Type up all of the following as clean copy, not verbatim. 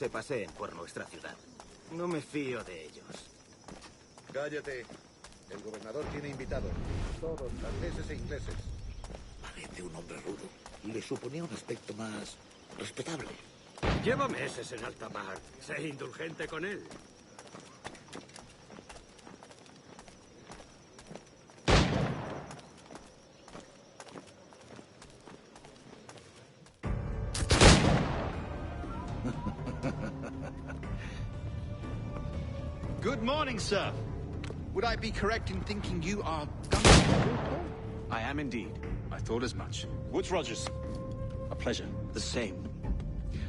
se paseen por nuestra ciudad. No me fío de ellos. Cállate. El gobernador tiene invitados. Todos franceses e ingleses. Parece un hombre rudo. Le suponía un aspecto más respetable. Lleva meses en alta mar. Sé indulgente con él. Good morning, sir. Would I be correct in thinking you are Duncan? I am indeed. I thought as much. Woods Rogers. A pleasure. The same.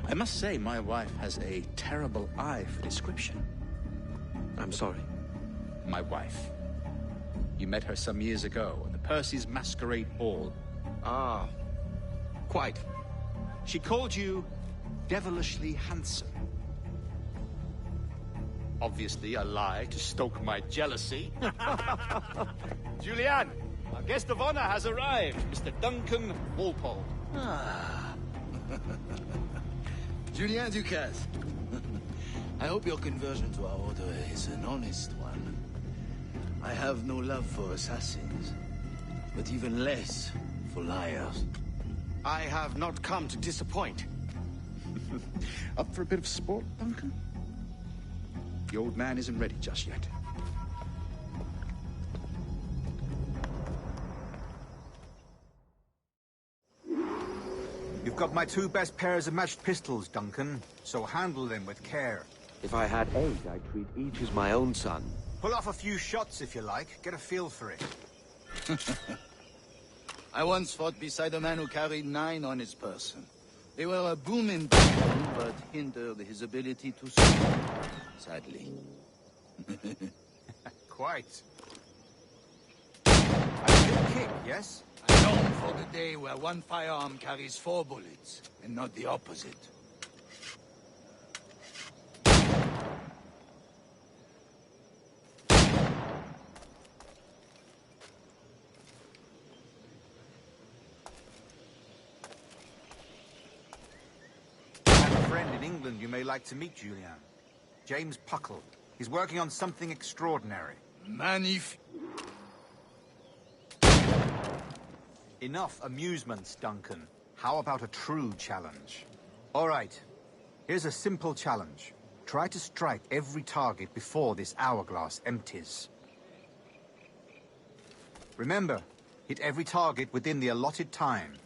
I must say, my wife has a terrible eye for description. I'm sorry. My wife. You met her some years ago at the Percy's Masquerade Ball. Ah, quite. She called you devilishly handsome. Obviously a lie to stoke my jealousy. Julianne, our guest of honor has arrived, Mr. Duncan Walpole. Ah. Julien Ducasse. I hope your conversion to our order is an honest one. I have no love for assassins, but even less for liars. I have not come to disappoint. Up for a bit of sport, Duncan? The old man isn't ready just yet. You've got my 2 best pairs of matched pistols, Duncan, so handle them with care. If I had 8, I'd treat each as my own son. Pull off a few shots if you like. Get a feel for it. I once fought beside a man who carried 9 on his person. They were a boom in battle, but hindered his ability to speak, sadly. Quite. A good kick, yes? I long for the day where one firearm carries 4 bullets, and not the opposite. In England you may like to meet, Julian. James Puckle. He's working on something extraordinary. Magnifique. Enough amusements, Duncan. How about a true challenge? All right. Here's a simple challenge. Try to strike every target before this hourglass empties. Remember, hit every target within the allotted time.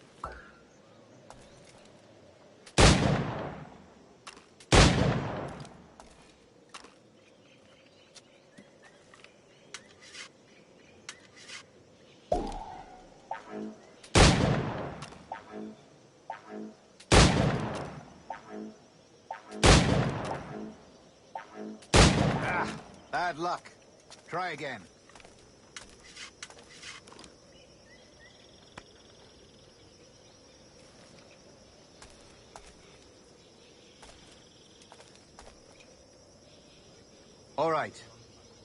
Bad luck. Try again. All right.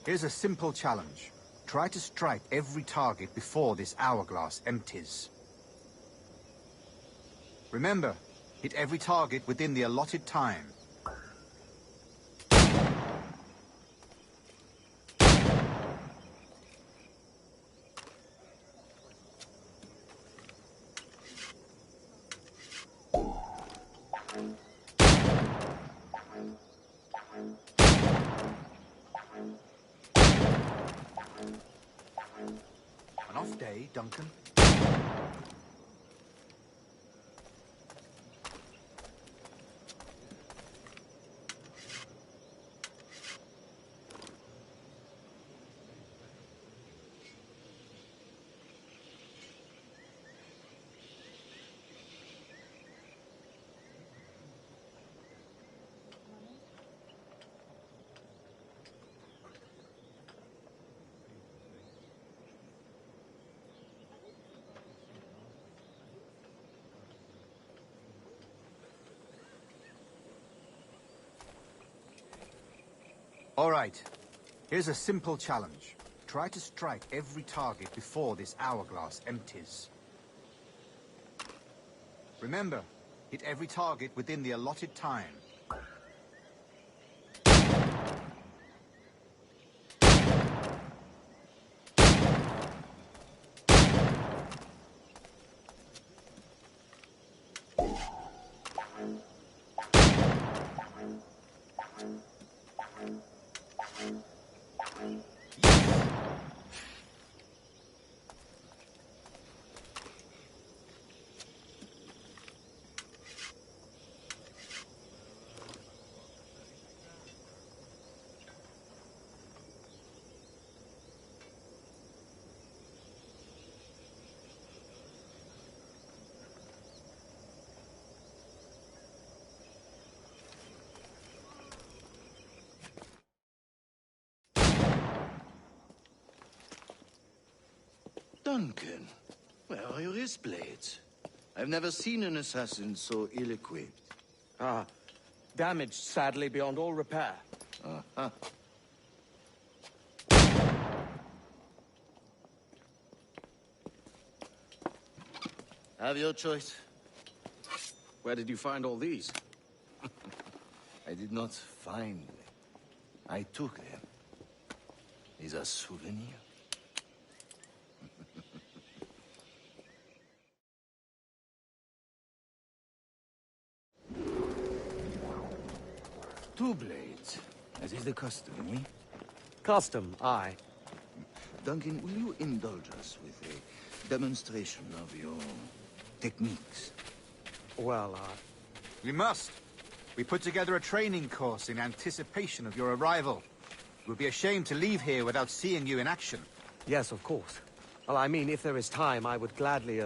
Here's a simple challenge. Try to strike every target before this hourglass empties. Remember, hit every target within the allotted time. An off day, Duncan. All right. Here's a simple challenge. Try to strike every target before this hourglass empties. Remember, hit every target within the allotted time. Duncan, where are your wrist blades? I've never seen an assassin so ill-equipped. Ah, damaged sadly beyond all repair. Uh-huh. Have your choice. Where did you find all these? I did not find them. I took them. These are souvenirs. Two blades, as is the custom, oui? Custom, aye. Duncan, will you indulge us with a demonstration of your techniques? Well, We must. We put together a training course in anticipation of your arrival. It would be a shame to leave here without seeing you in action. yes, of course. Well, I mean, if there is time, I would gladly,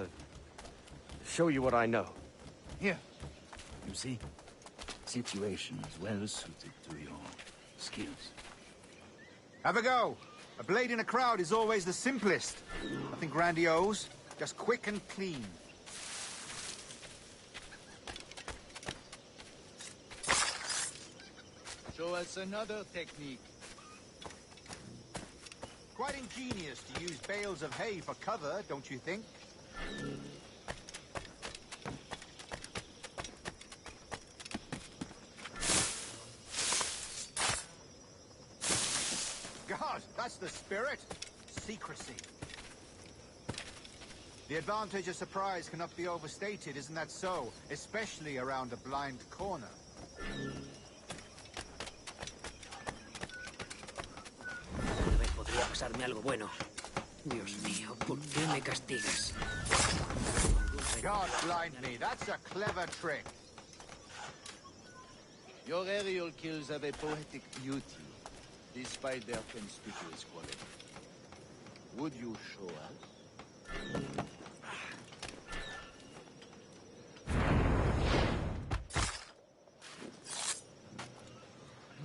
show you what I know. Here. You see? Situations well suited to your skills. Have a go. A blade in a crowd is always the simplest. Nothing grandiose, just quick and clean. Show us another technique. Quite ingenious to use bales of hay for cover, don't you think? God, that's the spirit. Secrecy. The advantage of surprise cannot be overstated, isn't that so? Especially around a blind corner. Una vez podría pasarme algo bueno. Dios mío, ¿por qué me castigas? God blind me, that's a clever trick. Your aerial kills have a poetic beauty, despite their conspicuous quality. Would you show us?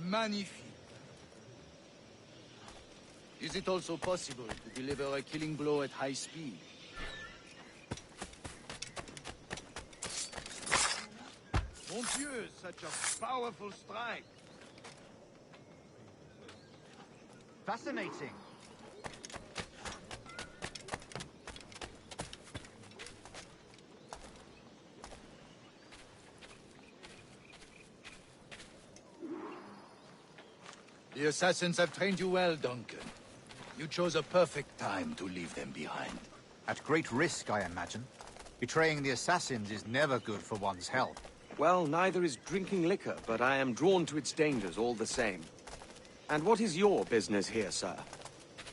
Magnifique. Is it also possible to deliver a killing blow at high speed? Mon Dieu, such a powerful strike. Fascinating. The assassins have trained you well, Duncan. You chose a perfect time to leave them behind. At great risk, I imagine. Betraying the assassins is never good for one's health. Well, neither is drinking liquor, but I am drawn to its dangers all the same. And what is your business here, sir?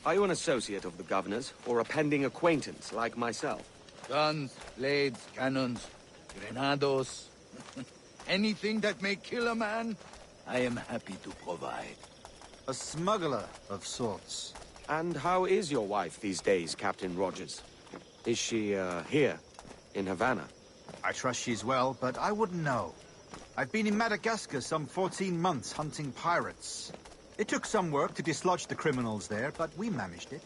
Are you an associate of the governor's, or a pending acquaintance like myself? Guns, blades, cannons, grenados. Anything that may kill a man, I am happy to provide. A smuggler of sorts. And how is your wife these days, Captain Rogers? Is she, here, in Havana? I trust she's well, but I wouldn't know. I've been in Madagascar some 14 months hunting pirates. It took some work to dislodge the criminals there, but we managed it.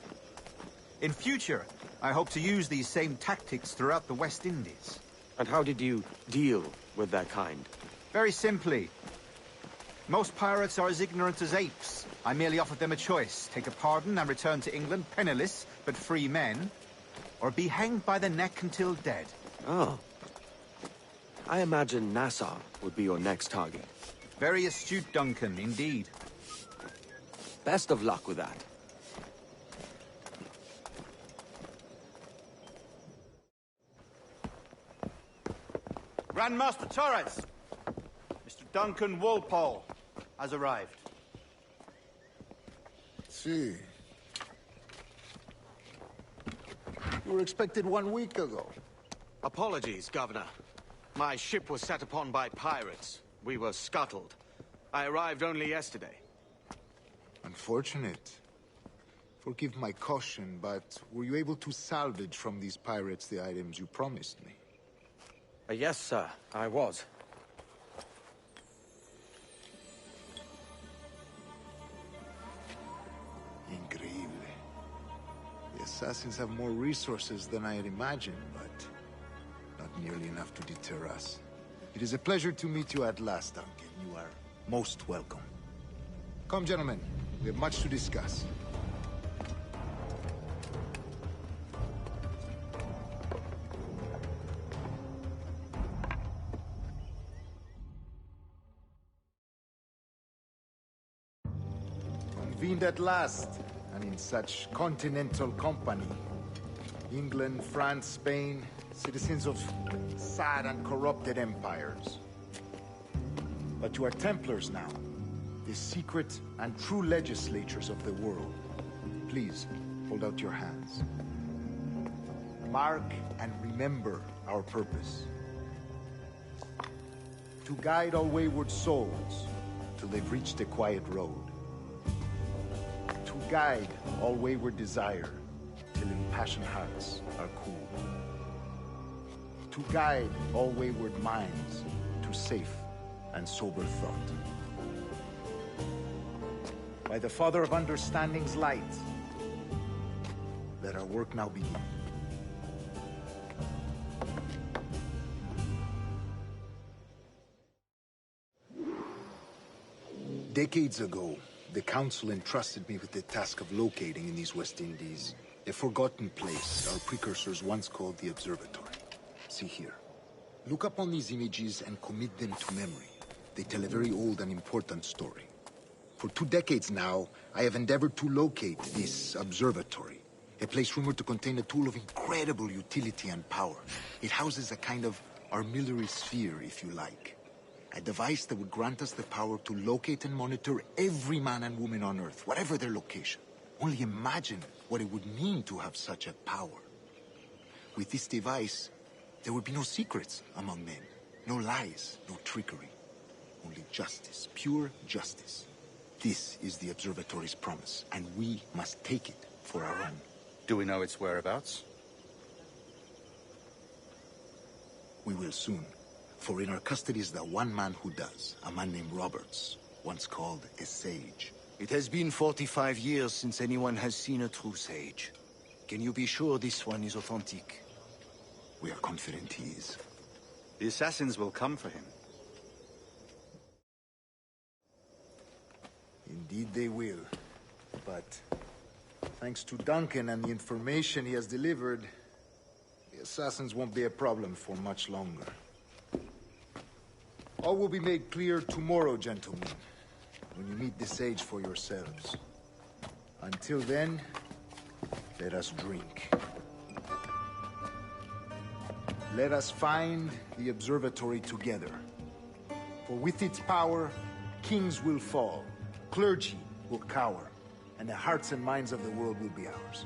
In future, I hope to use these same tactics throughout the West Indies. And how did you deal with their kind? Very simply. Most pirates are as ignorant as apes. I merely offered them a choice. Take a pardon and return to England penniless, but free men. Or be hanged by the neck until dead. Oh. I imagine Nassau would be your next target. Very astute, Duncan, indeed. Best of luck with that. Grandmaster Torres! Mr. Duncan Walpole has arrived. See. You were expected 1 week ago. Apologies, Governor. My ship was set upon by pirates. We were scuttled. I arrived only yesterday. Unfortunate. Forgive my caution, but were you able to salvage from these pirates the items you promised me? Yes, sir, I was. Increíble. The Assassins have more resources than I had imagined, but not nearly enough to deter us. It is a pleasure to meet you at last, Duncan. You are most welcome. Come, gentlemen. We have much to discuss. Convened at last, and in such continental company. England, France, Spain, citizens of sad and corrupted empires. But you are Templars now, the secret and true legislators of the world. Please, hold out your hands. Mark and remember our purpose. To guide all wayward souls till they've reached the quiet road. To guide all wayward desire till impassioned hearts are cool. To guide all wayward minds to safe and sober thought. By the Father of Understanding's light, let our work now begin. Decades ago, the Council entrusted me with the task of locating in these West Indies a forgotten place our precursors once called the Observatory. See here. Look upon these images and commit them to memory. They tell a very old and important story. For 2 decades now, I have endeavored to locate this observatory, a place rumored to contain a tool of incredible utility and power. It houses a kind of armillary sphere, if you like. A device that would grant us the power to locate and monitor every man and woman on Earth, whatever their location. Only imagine what it would mean to have such a power. With this device, there would be no secrets among men, no lies, no trickery. Only justice, pure justice. This is the Observatory's promise, and we must take it for our own. Do we know its whereabouts? We will soon. For in our custody is the one man who does, a man named Roberts, once called a sage. It has been 45 years since anyone has seen a true sage. Can you be sure this one is authentic? We are confident he is. The assassins will come for him. Indeed they will. But thanks to Duncan and the information he has delivered, the assassins won't be a problem for much longer. All will be made clear tomorrow, gentlemen, when you meet the sage for yourselves. Until then, let us drink. Let us find the observatory together. For with its power, kings will fall, clergy will cower, and the hearts and minds of the world will be ours.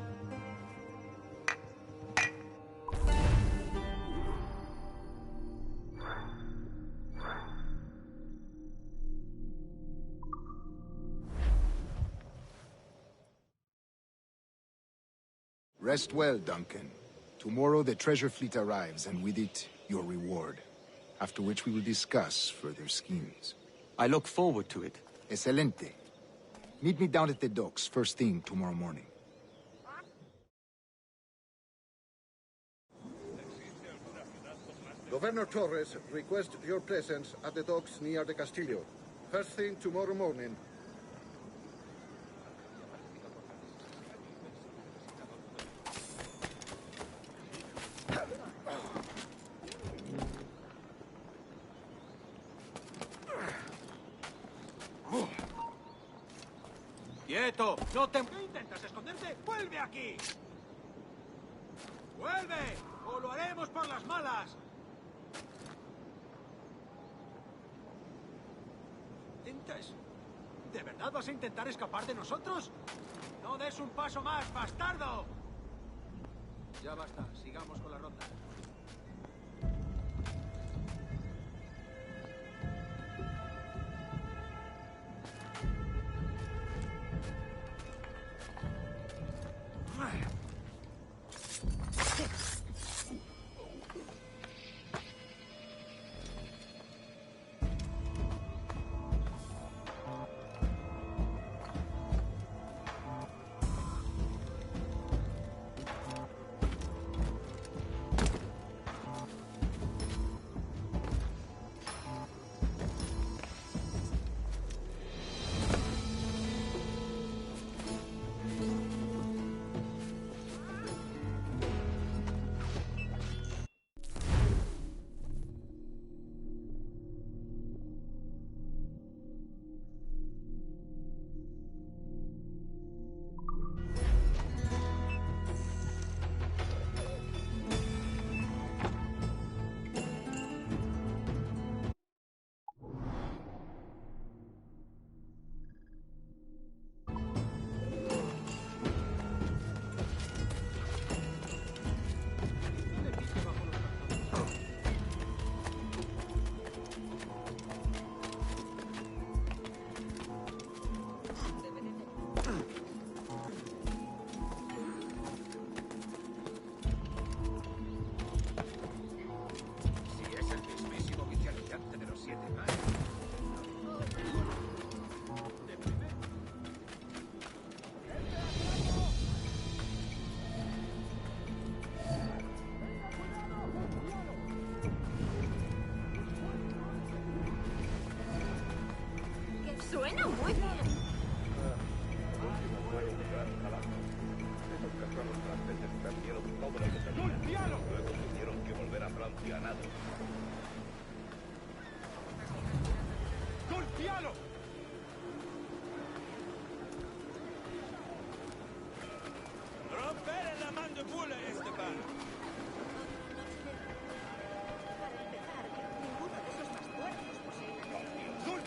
Rest well, Duncan. Tomorrow the treasure fleet arrives, and with it, your reward. After which we will discuss further schemes. I look forward to it. Excelente. Meet me down at the docks first thing tomorrow morning. Governor Torres requests your presence at the docks near the Castillo. First thing tomorrow morning. ¡Quieto! ¡No te... ¿Qué intentas esconderte? ¡Vuelve aquí! ¡Vuelve! ¡O lo haremos por las malas! ¿Intentas? ¿De verdad vas a intentar escapar de nosotros? ¡No des un paso más, bastardo! Ya basta, sigamos con la ronda. Suena muy bien. ¡Golpealo! Luego tuvieron que volver a Francia a nado. ¡Golpealo! ¡Romper la mandíbula, Esteban!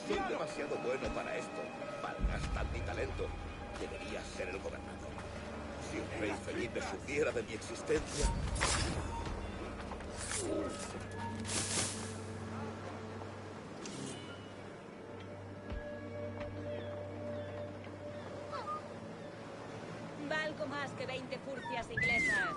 Soy demasiado bueno para esto. Malgastan mi talento. Debería ser el gobernador. Si el rey Felipe supiera de mi existencia... Valgo más que 20 furcias inglesas.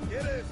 ¿Quieres?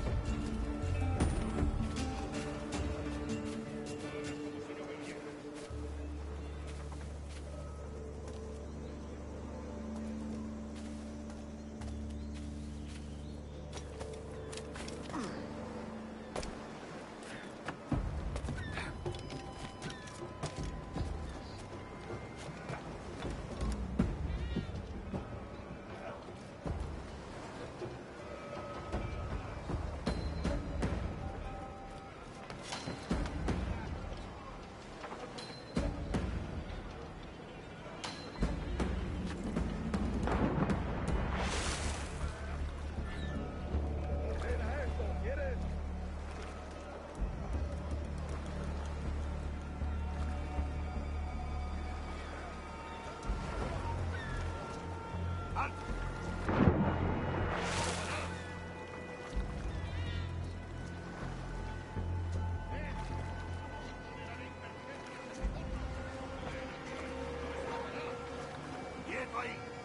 ¡Quieto ahí!